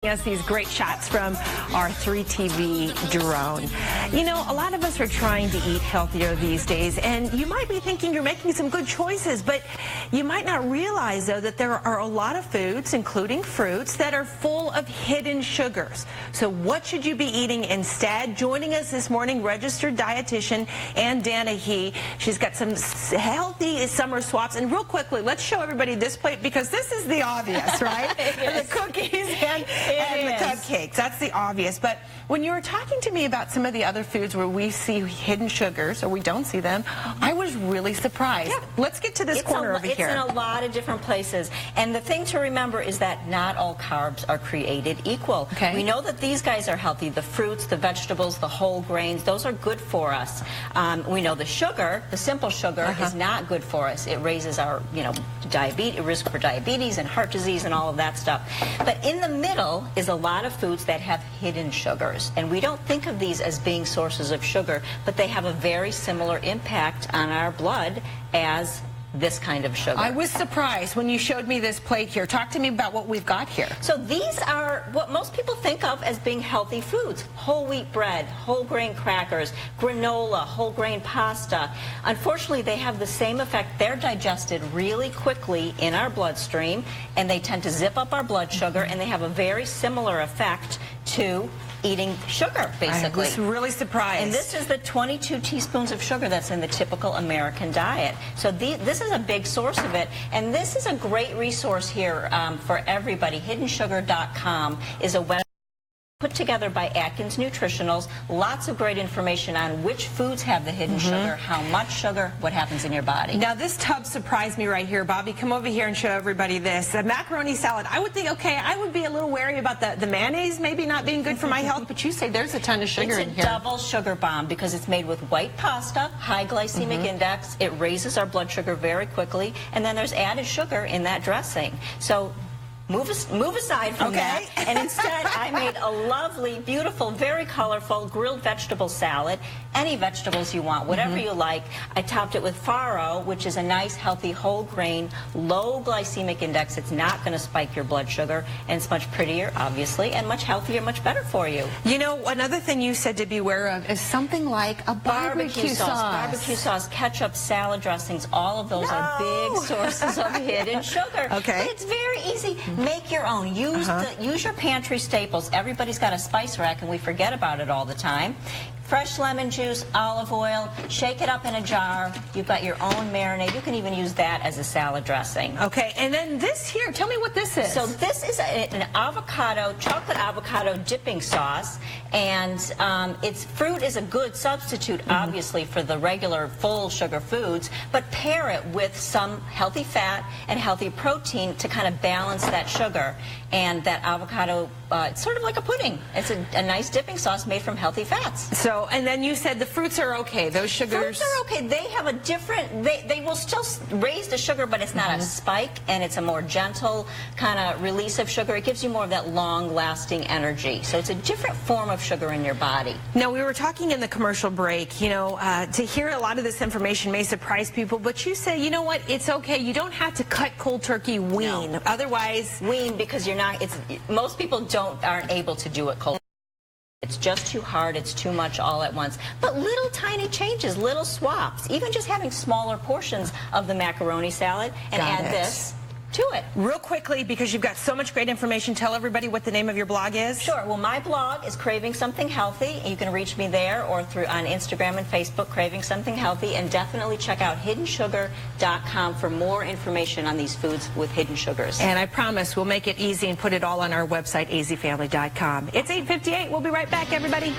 Yes, these great shots from our 3TV drone. You know, a lot of us are trying to eat healthier these days, and you might be thinking you're making some good choices, but you might not realize, though, that there are a lot of foods, including fruits, that are full of hidden sugars. So what should you be eating instead? Joining us this morning, registered dietitian and Danahy. She's got some healthy summer swaps. And real quickly, let's show everybody this plate, because this is the obvious, right? The cookies and the cupcakes. That's the obvious. But when you were talking to me about some of the other foods where we see hidden sugars, or we don't see them, I was really surprised. Yeah. Let's get to this corner over here. It's in a lot of different places. And the thing to remember is that not all carbs are created equal. Okay. We know that these guys are healthy. The fruits, the vegetables, the whole grains, those are good for us. We know the sugar, the simple sugar, is not good for us. It raises our, risk for diabetes and heart disease and all of that stuff. But in the middle is a lot of foods that have hidden sugars. And we don't think of these as being sources of sugar, but they have a very similar impact on our blood as this kind of sugar. I was surprised when you showed me this plate here. Talk to me about what we've got here. So these are what most people think of as being healthy foods. Whole wheat bread, whole grain crackers, granola, whole grain pasta. Unfortunately, they have the same effect. They're digested really quickly in our bloodstream, and they tend to zip up our blood sugar, and they have a very similar effect to eating sugar, basically. I was really surprised. And this is the 22 teaspoons of sugar that's in the typical American diet. So this is a big source of it. And this is a great resource here for everybody. HiddenSugar.com is a website put together by Atkins Nutritionals. Lots of great information on which foods have the hidden sugar, how much sugar, what happens in your body. Now, this tub surprised me right here. Bobby, come over here and show everybody this. A macaroni salad. I would think, okay, I would be a little wary about the mayonnaise maybe not being good for my health, but you say there's a ton of sugar in here. It's a double sugar bomb because it's made with white pasta, high glycemic index. It raises our blood sugar very quickly, and then there's added sugar in that dressing. So move aside from that, and instead I made a lovely, beautiful, very colorful grilled vegetable salad. Any vegetables you want, whatever you like. I topped it with farro, which is a nice, healthy, whole grain, low glycemic index. It's not going to spike your blood sugar, and it's much prettier, obviously, and much healthier, much better for you. You know, another thing you said to beware of is something like a barbecue sauce. Barbecue sauce, ketchup, salad dressings, all of those are big sources of hidden sugar. Okay. But it's very easy. Make your own. Use your pantry staples. Everybody's got a spice rack, and we forget about it all the time. Fresh lemon juice, olive oil, shake it up in a jar. You've got your own marinade. You can even use that as a salad dressing. Okay, and then this here, tell me what this is. So this is an avocado, chocolate avocado dipping sauce, and fruit is a good substitute, obviously, for the regular full sugar foods, but pair it with some healthy fat and healthy protein to kind of balance that sugar. And that avocado, it's sort of like a pudding. It's a nice dipping sauce made from healthy fats. So, and then you said the fruits are okay. Those sugars. Fruits are okay. They have a different, they will still raise the sugar, but it's not a spike, and it's a more gentle kind of release of sugar. It gives you more of that long-lasting energy. So it's a different form of sugar in your body. Now, we were talking in the commercial break, to hear a lot of this information may surprise people, but you say, you know what, it's okay. You don't have to cut cold turkey, wean. No. Otherwise, wean, because you're not, most people aren't able to do it cold. It's just too hard, it's too much all at once. But little tiny changes, little swaps, even just having smaller portions of the macaroni salad and add this to it. Real quickly, because you've got so much great information, tell everybody what the name of your blog is. Sure. Well, my blog is Craving Something Healthy. You can reach me there or on Instagram and Facebook, Craving Something Healthy, and definitely check out HiddenSugar.com for more information on these foods with hidden sugars. And I promise we'll make it easy and put it all on our website, azfamily.com. It's 8:58. We'll be right back, everybody.